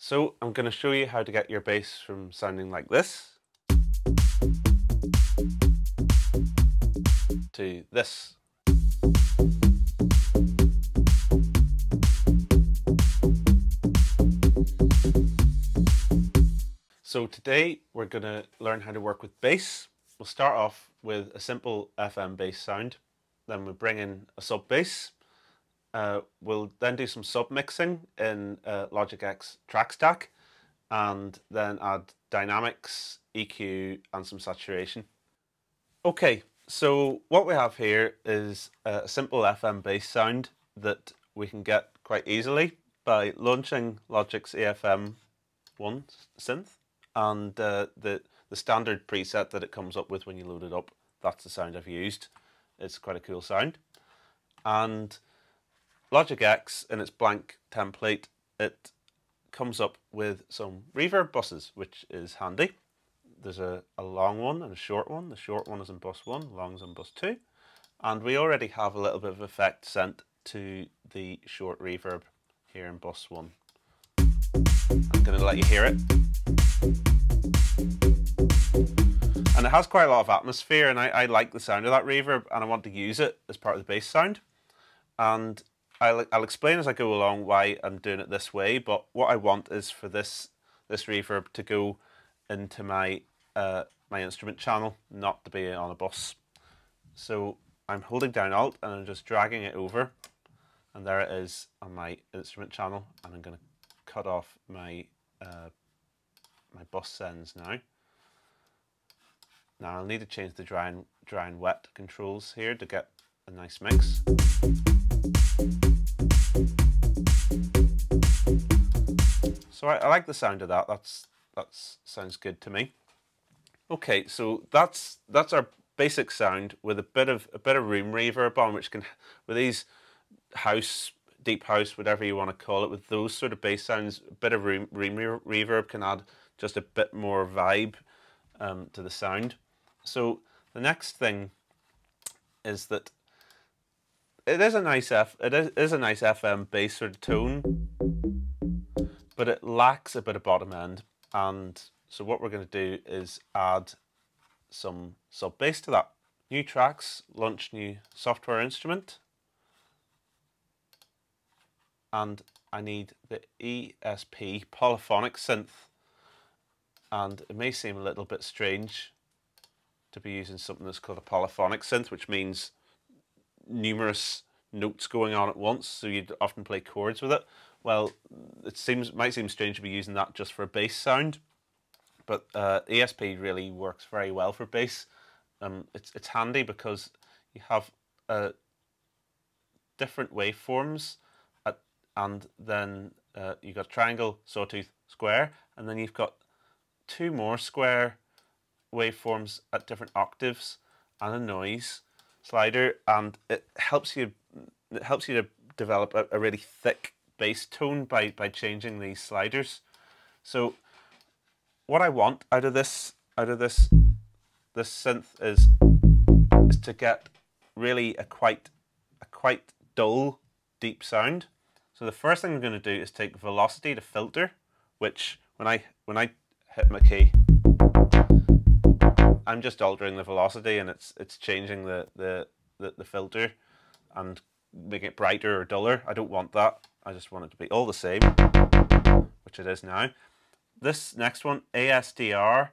So I'm going to show you how to get your bass from sounding like this to this. So today we're going to learn how to work with bass. We'll start off with a simple FM bass sound, then we'll bring in a sub bass. We'll then do some sub mixing in Logic X track stack, and then add dynamics, EQ, and some saturation. Okay, so what we have here is a simple FM bass sound that we can get quite easily by launching Logic's AFM1 synth, and the standard preset that it comes up with when you load it up. That's the sound I've used. It's quite a cool sound. And Logic X, in its blank template, it comes up with some reverb buses, which is handy. There's a long one and a short one. The short one is in bus 1, the long is in bus 2. And we already have a little bit of effect sent to the short reverb here in bus 1. I'm going to let you hear it. And it has quite a lot of atmosphere, and I like the sound of that reverb, and I want to use it as part of the bass sound. And I'll explain as I go along why I'm doing it this way, but what I want is for this reverb to go into my my instrument channel, not to be on a bus. So I'm holding down Alt and I'm just dragging it over, and there it is on my instrument channel, and I'm going to cut off my my bus sends now. Now I'll need to change the dry and wet controls here to get a nice mix. So I like the sound of that. That sounds good to me. Okay, so that's our basic sound with a bit of room reverb on, which can, with these house, deep house, whatever you want to call it, with those sort of bass sounds, a bit of room reverb can add just a bit more vibe to the sound. So the next thing is that it is a nice FM bass sort of tone, but it lacks a bit of bottom end. And so what we're going to do is add some sub bass to that. New tracks, launch new software instrument, and I need the ESP polyphonic synth. And it may seem a little bit strange to be using something that's called a polyphonic synth, which means numerous notes going on at once, so you'd often play chords with it. Well, it might seem strange to be using that just for a bass sound, but ESP really works very well for bass. It's handy because you have different waveforms, and then you've got triangle, sawtooth, square, and then you've got two more square waveforms at different octaves and a noise slider, and it helps you to develop a really thick bass tone by changing these sliders. So what I want out of this synth is to get really a quite dull, deep sound. So the first thing I'm going to do is take velocity to filter, which when I hit my key, I'm just altering the velocity, and it's changing the filter and making it brighter or duller. I don't want that. I just want it to be all the same, which it is now. This next one, ASDR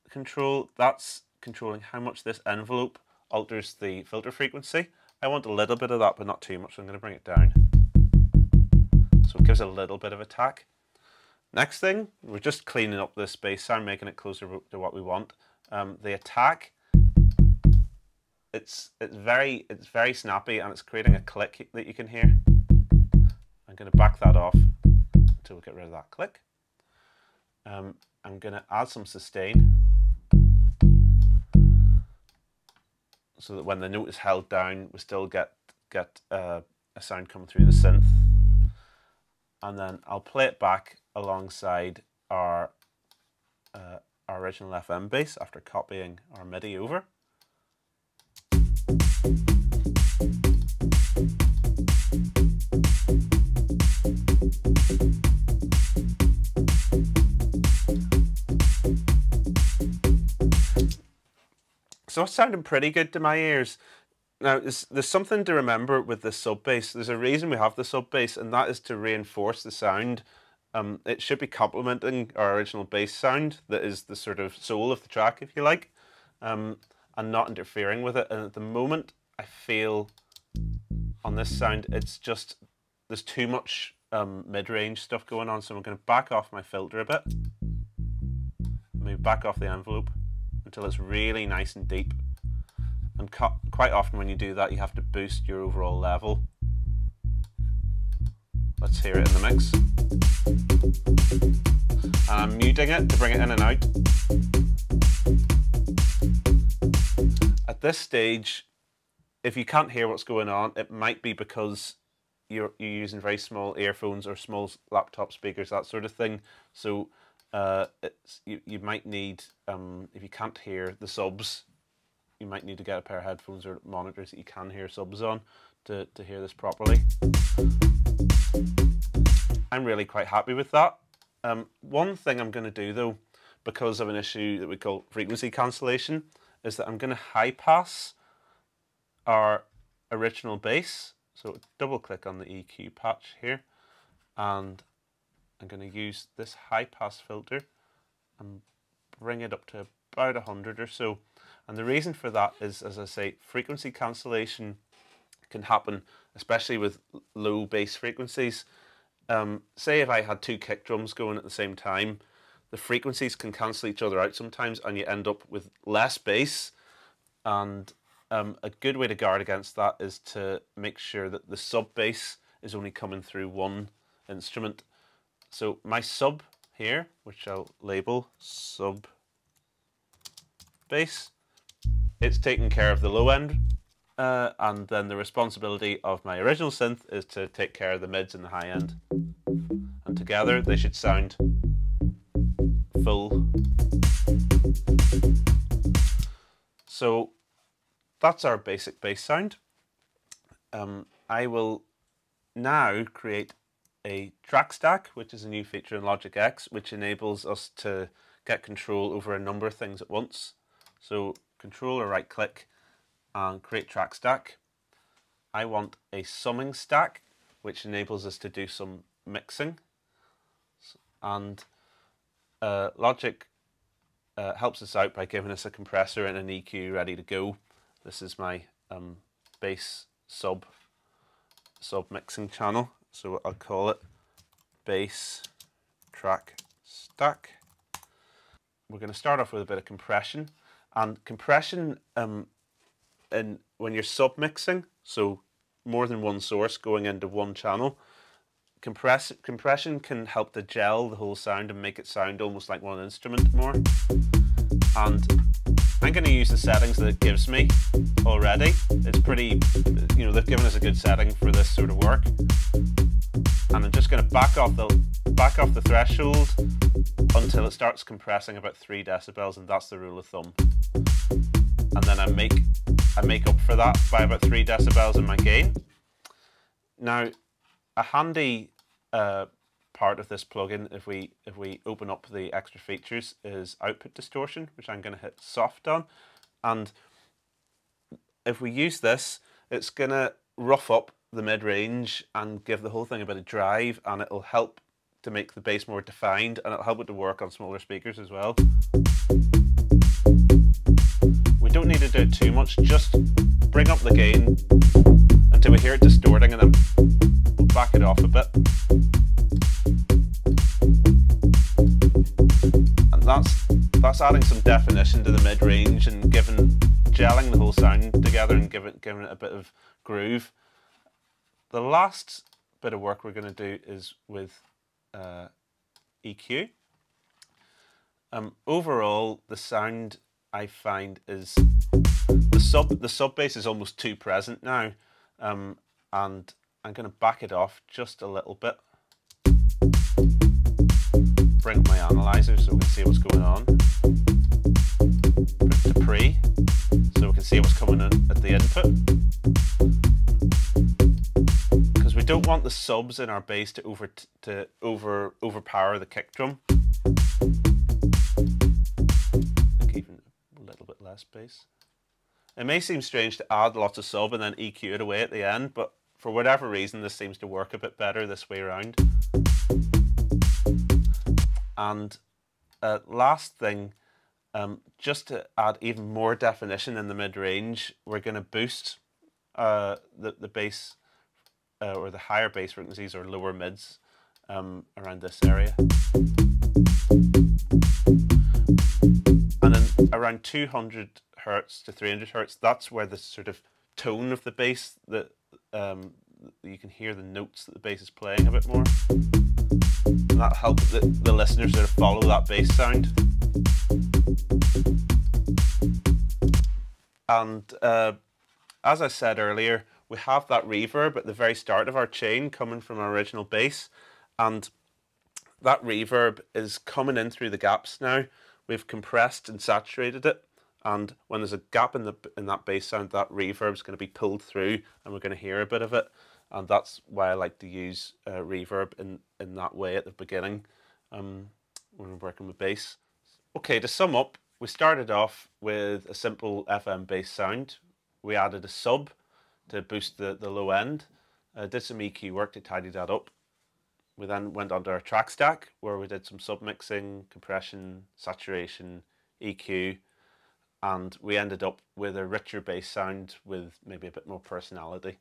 control, that's controlling how much this envelope alters the filter frequency. I want a little bit of that, but not too much, so I'm going to bring it down. So it gives a little bit of attack. Next thing, we're just cleaning up this bass sound, making it closer to what we want. The attack, it's very snappy, and it's creating a click that you can hear. I'm going to back that off until we get rid of that click. I'm going to add some sustain so that when the note is held down, we still get a sound coming through the synth. And then I'll play it back alongside our original FM bass after copying our MIDI over. So it's sounding pretty good to my ears. Now, there's something to remember with the sub bass. There's a reason we have the sub bass, and that is to reinforce the sound. It should be complementing our original bass sound that is the sort of soul of the track, if you like, and not interfering with it. And at the moment, I feel on this sound, it's just, there's too much mid-range stuff going on. So I'm going to back off my filter a bit, move back off the envelope until it's really nice and deep. And quite often when you do that, you have to boost your overall level. Let's hear it in the mix. And I'm muting it to bring it in and out. At this stage, if you can't hear what's going on, it might be because you're using very small earphones or small laptop speakers, that sort of thing. So you might need, if you can't hear the subs, you might need to get a pair of headphones or monitors that you can hear subs on to hear this properly. I'm really quite happy with that. One thing I'm going to do though, because of an issue that we call frequency cancellation, is that I'm going to high pass our original bass. So double click on the EQ patch here, and I'm going to use this high pass filter and bring it up to about 100 or so. And the reason for that is, as I say, frequency cancellation can happen, especially with low bass frequencies. Say if I had two kick drums going at the same time, the frequencies can cancel each other out sometimes, and you end up with less bass. And a good way to guard against that is to make sure that the sub bass is only coming through one instrument. So my sub here, which I'll label sub bass, it's taking care of the low end, and then the responsibility of my original synth is to take care of the mids and the high end. And together they should sound full. So that's our basic bass sound. I will now create a track stack, which is a new feature in Logic X, which enables us to get control over a number of things at once. So Control or right click and create track stack. I want a summing stack, which enables us to do some mixing. And Logic helps us out by giving us a compressor and an EQ ready to go. This is my bass sub mixing channel, so I'll call it bass track stack. We're going to start off with a bit of compression. And compression, when you're sub-mixing, so more than one source going into one channel, compression can help to gel the whole sound and make it sound almost like one instrument more. And I'm going to use the settings that it gives me already. It's pretty, they've given us a good setting for this sort of work. And I'm just going to back off the threshold until it starts compressing about 3 decibels, and that's the rule of thumb. And then I make up for that by about 3 decibels in my gain. Now, a handy part of this plugin, if we open up the extra features, is output distortion, which I'm going to hit soft on. And if we use this, it's going to rough up the mid-range and give the whole thing a bit of drive, and it'll help to make the bass more defined, and it'll help it to work on smaller speakers as well. We don't need to do it too much, just bring up the gain until we hear it distorting, and then we'll back it off a bit. And that's adding some definition to the mid-range and gelling the whole sound together and giving it a bit of groove. The last bit of work we're going to do is with EQ. Overall, the sound I find is the sub bass is almost too present now, and I'm going to back it off just a little bit. Bring up my analyzer so we can see what's going on. Put it to pre so we can see what's coming in at the input. Because we don't want the subs in our bass to overpower the kick drum. I think even a little bit less bass. It may seem strange to add lots of sub and then EQ it away at the end, but for whatever reason this seems to work a bit better this way around. And last thing, just to add even more definition in the mid-range, we're going to boost the bass or the higher bass frequencies or lower mids around this area. And then around 200 hertz to 300 hertz, that's where the sort of tone of the bass, that you can hear the notes that the bass is playing a bit more. And that helps the listener sort of follow that bass sound. And as I said earlier, we have that reverb at the very start of our chain coming from our original bass, and that reverb is coming in through the gaps now. We've compressed and saturated it, and when there's a gap in that bass sound, that reverb is going to be pulled through and we're going to hear a bit of it. And that's why I like to use reverb in that way at the beginning when we're working with bass. Okay, to sum up, we started off with a simple FM bass sound. We added a sub to boost the low end, did some EQ work to tidy that up. We then went onto our track stack where we did some submixing, compression, saturation, EQ, and we ended up with a richer bass sound with maybe a bit more personality.